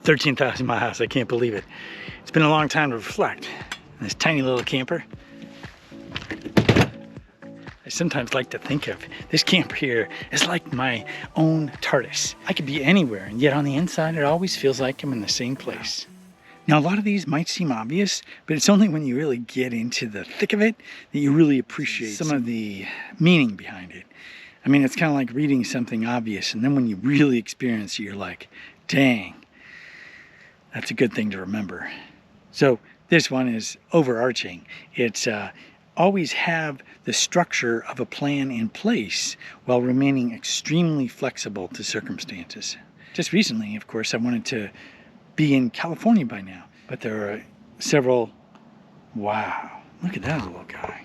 13,000 miles, I can't believe it. It's been a long time to reflect. This tiny little camper. I sometimes like to think of this camper here as like my own TARDIS. I could be anywhere, and yet on the inside it always feels like I'm in the same place. Now, a lot of these might seem obvious, but it's only when you really get into the thick of it that you really appreciate some of the meaning behind it. I mean, it's kind of like reading something obvious, and then when you really experience it, you're like, dang, that's a good thing to remember. So this one is overarching. It's always have the structure of a plan in place while remaining extremely flexible to circumstances. Just recently, of course, I wanted to be in California by now, but there are several. Wow, look at that little guy.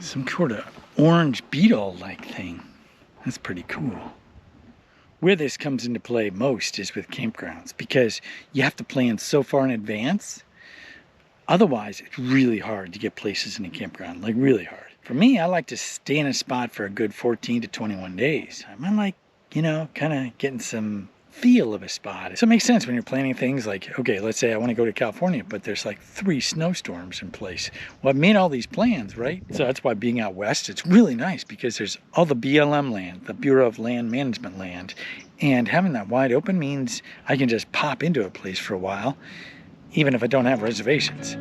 Some sort of orange beetle-like thing. That's pretty cool. Where this comes into play most is with campgrounds, because you have to plan so far in advance. Otherwise, it's really hard to get places in a campground, like really hard. For me, I like to stay in a spot for a good 14 to 21 days. I like, kind of getting some feel of a spot. So it makes sense when you're planning things like, okay, let's say I want to go to California, but there's like 3 snowstorms in place. Well, I've made all these plans, right? So that's why being out west, it's really nice because there's all the BLM land, the Bureau of Land Management land, and having that wide open means I can just pop into a place for a while, even if I don't have reservations.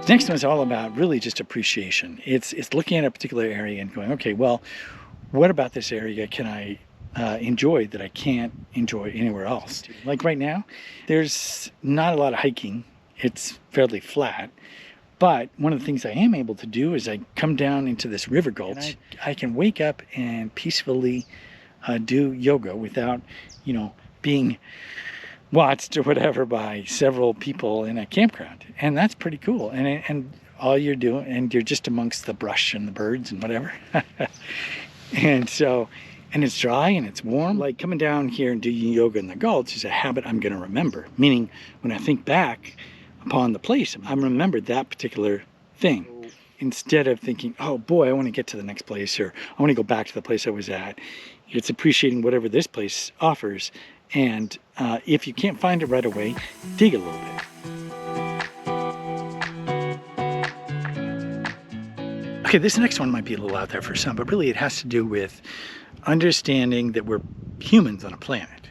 The next one is all about really just appreciation. It's looking at a particular area and going, okay, well, what about this area can I enjoy that I can't enjoy anywhere else? Like right now, there's not a lot of hiking. It's fairly flat. But one of the things I am able to do is I come down into this river gulch. I can wake up and peacefully do yoga without, being watched or whatever by several people in a campground, and that's pretty cool. And all you're doing, and you're just amongst the brush and the birds and whatever. And it's dry and it's warm. Like coming down here and doing yoga in the gulch is a habit I'm going to remember. Meaning, when I think back upon the place, I'm remembered that particular thing. Instead of thinking, oh boy, I want to get to the next place, or I want to go back to the place I was at. It's appreciating whatever this place offers. And if you can't find it right away, dig a little bit. Okay, this next one might be a little out there for some, but really it has to do with understanding that we're humans on a planet.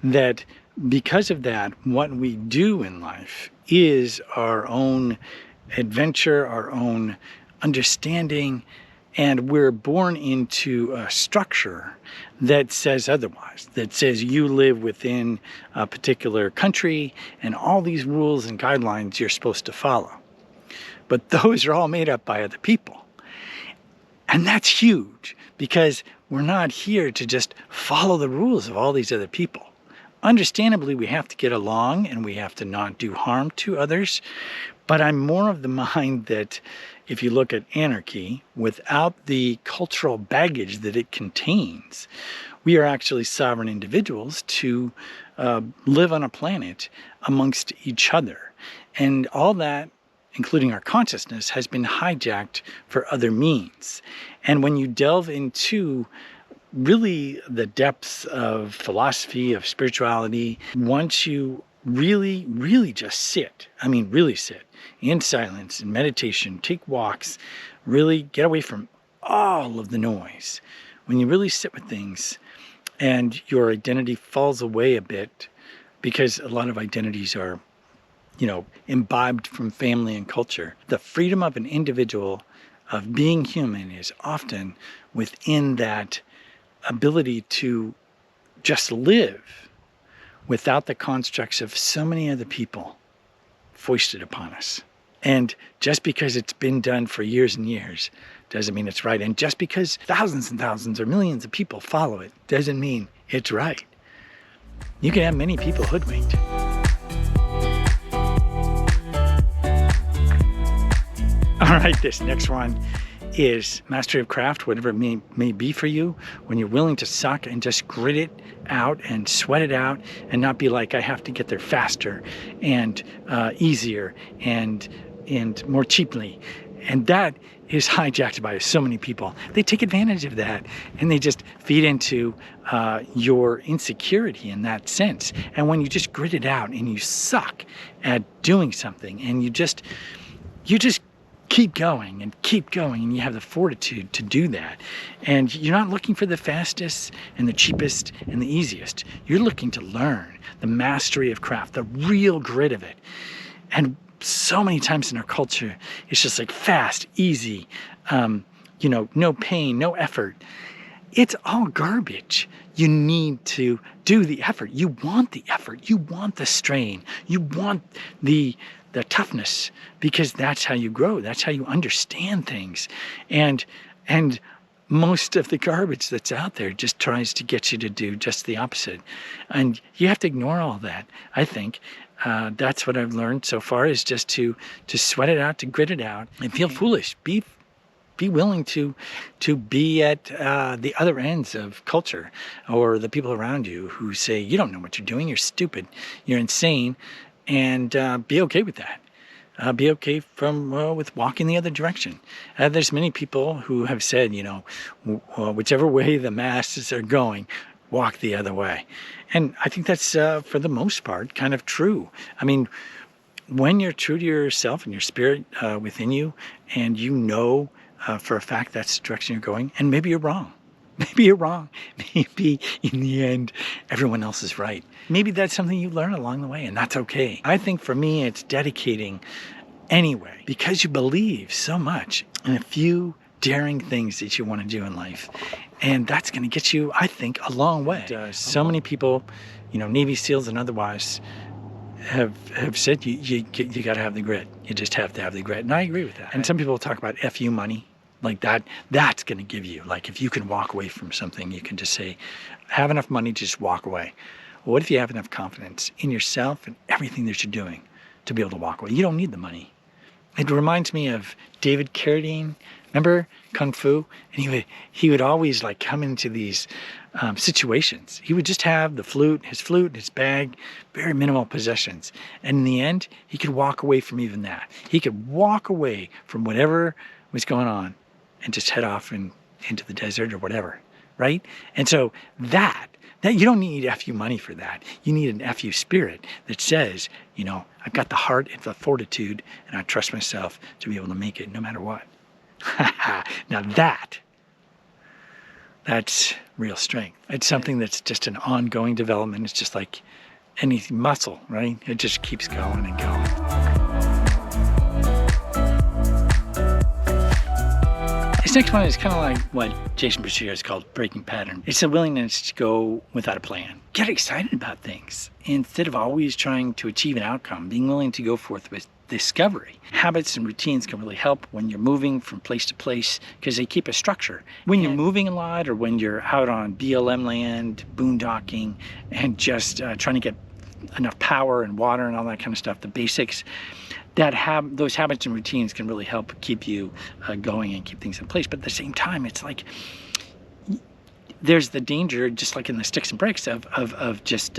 That because of that, what we do in life is our own adventure, our own understanding, and we're born into a structure that says otherwise, that says you live within a particular country and all these rules and guidelines you're supposed to follow. But those are all made up by other people. And that's huge, because we're not here to just follow the rules of all these other people. Understandably, we have to get along and we have to not do harm to others. But I'm more of the mind that if you look at anarchy, without the cultural baggage that it contains, we are actually sovereign individuals to live on a planet amongst each other. And all that, including our consciousness, has been hijacked for other means. And when you delve into really the depths of philosophy, of spirituality, once you really, really just sit, really sit in silence, in meditation, take walks, really get away from all of the noise. When you really sit with things and your identity falls away a bit, because a lot of identities are, imbibed from family and culture, the freedom of an individual of being human is often within that ability to just live without the constructs of so many other people foisted upon us. And just because it's been done for years and years doesn't mean it's right. And just because thousands and thousands or millions of people follow it doesn't mean it's right. You can have many people hoodwinked. All right, this next one is mastery of craft, whatever it may be for you, when you're willing to suck and just grit it out and sweat it out and not be like, I have to get there faster and easier and more cheaply. And that is hijacked by so many people. They take advantage of that and they just feed into your insecurity in that sense. And when you just grit it out and you suck at doing something and you just keep going and you have the fortitude to do that. And you're not looking for the fastest and the cheapest and the easiest. You're looking to learn the mastery of craft, the real grit of it. And so many times in our culture, it's just like fast, easy, no pain, no effort. It's all garbage. You need to do the effort. You want the effort. You want the strain. You want the toughness, because that's how you grow. That's how you understand things. And most of the garbage that's out there just tries to get you to do just the opposite. And you have to ignore all that, I think. That's what I've learned so far, is just to sweat it out, to grit it out, and feel foolish. Be willing to be at the other ends of culture, or the people around you who say, you don't know what you're doing, you're stupid, you're insane, and be okay with that. Be okay with walking the other direction. There's many people who have said, whichever way the masses are going, walk the other way. And I think that's, for the most part, kind of true. I mean, when you're true to yourself and your spirit within you, and for a fact that's the direction you're going, and maybe you're wrong. Maybe you're wrong. Maybe in the end, everyone else is right. Maybe that's something you learn along the way, and that's okay. I think for me, it's dedicating anyway, because you believe so much in a few daring things that you want to do in life. And that's going to get you, I think, a long way. So many people, Navy SEALs and otherwise, have said you got to have the grit. You just have to have the grit. And I agree with that. And some people talk about FU money. Like that's going to give you, like, if you can walk away from something, you can just say, have enough money to just walk away. Well, what if you have enough confidence in yourself and everything that you're doing to be able to walk away? You don't need the money. It reminds me of David Carradine. Remember Kung Fu? And he would always like come into these situations. He would just have his bag, very minimal possessions. And in the end, he could walk away from even that. He could walk away from whatever was going on and just head off into the desert or whatever, right? And so that you don't need FU money for that. You need an FU spirit that says, I've got the heart and the fortitude, and I trust myself to be able to make it no matter what. Now that's real strength. It's something that's just an ongoing development. It's just like any muscle, right? It just keeps going and going. This next one is kind of like what Jason Bashir has called breaking pattern. It's a willingness to go without a plan. Get excited about things instead of always trying to achieve an outcome. Being willing to go forth with discovery. Habits and routines can really help when you're moving from place to place, because they keep a structure. When you're moving a lot, or when you're out on BLM land, boondocking, and just trying to get enough power and water and all that kind of stuff, the basics, those habits and routines can really help keep you going and keep things in place. But at the same time, it's like there's the danger, just like in the sticks and bricks, of just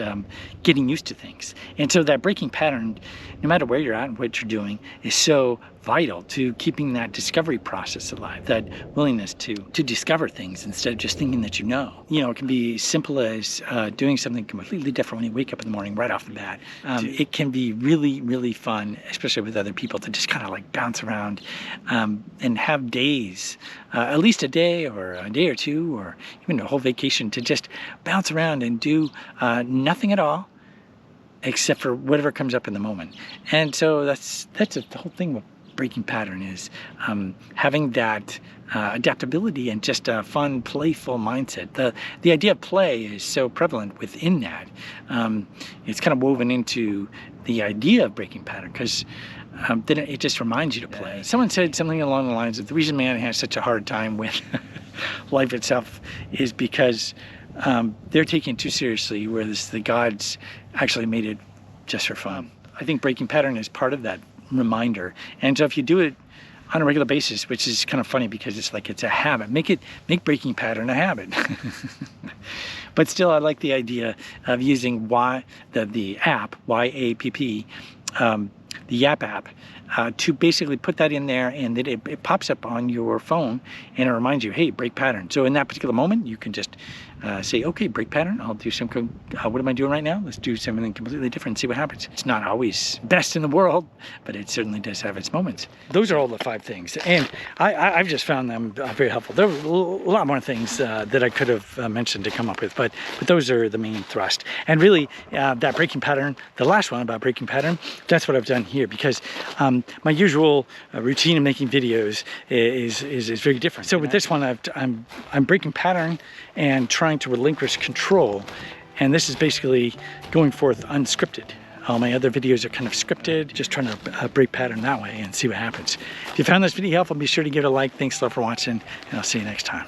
getting used to things. And so that breaking pattern, no matter where you're at and what you're doing, is so vital to keeping that discovery process alive, that willingness to discover things instead of just thinking that you know. It can be simple as doing something completely different when you wake up in the morning right off the bat. It can be really, really fun, especially with other people, to just kind of like bounce around and have days, at least a day or a day or two, or even a whole vacation, to just bounce around and do nothing at all except for whatever comes up in the moment. And so that's the whole thing with breaking pattern, is having that adaptability and just a fun, playful mindset. The idea of play is so prevalent within that. It's kind of woven into the idea of breaking pattern, because then it just reminds you to play. Someone said something along the lines of, the reason man has such a hard time with life itself is because they're taking it too seriously, whereas the gods actually made it just for fun. I think breaking pattern is part of that reminder. And so if you do it on a regular basis, which is kind of funny because it's a habit, make breaking pattern a habit. But still, I like the idea of using the app, YAPP, the YAPP app, to basically put that in there, and that it pops up on your phone and it reminds you, hey, break pattern. So in that particular moment, you can just say, okay, break pattern, I'll do some, what am I doing right now? Let's do something completely different and see what happens. It's not always best in the world, but it certainly does have its moments. Those are all the 5 things, and I've just found them very helpful. There were a lot more things that I could have mentioned to come up with, but those are the main thrust. And really, that breaking pattern, the last one about breaking pattern, that's what I've done here, because my usual routine of making videos is very different. So with this one, I'm breaking pattern and trying to relinquish control, and this is basically going forth unscripted. All my other videos are kind of scripted, just trying to break pattern that way and see what happens. If you found this video helpful, be sure to give it a like. Thanks a lot for watching, and I'll see you next time.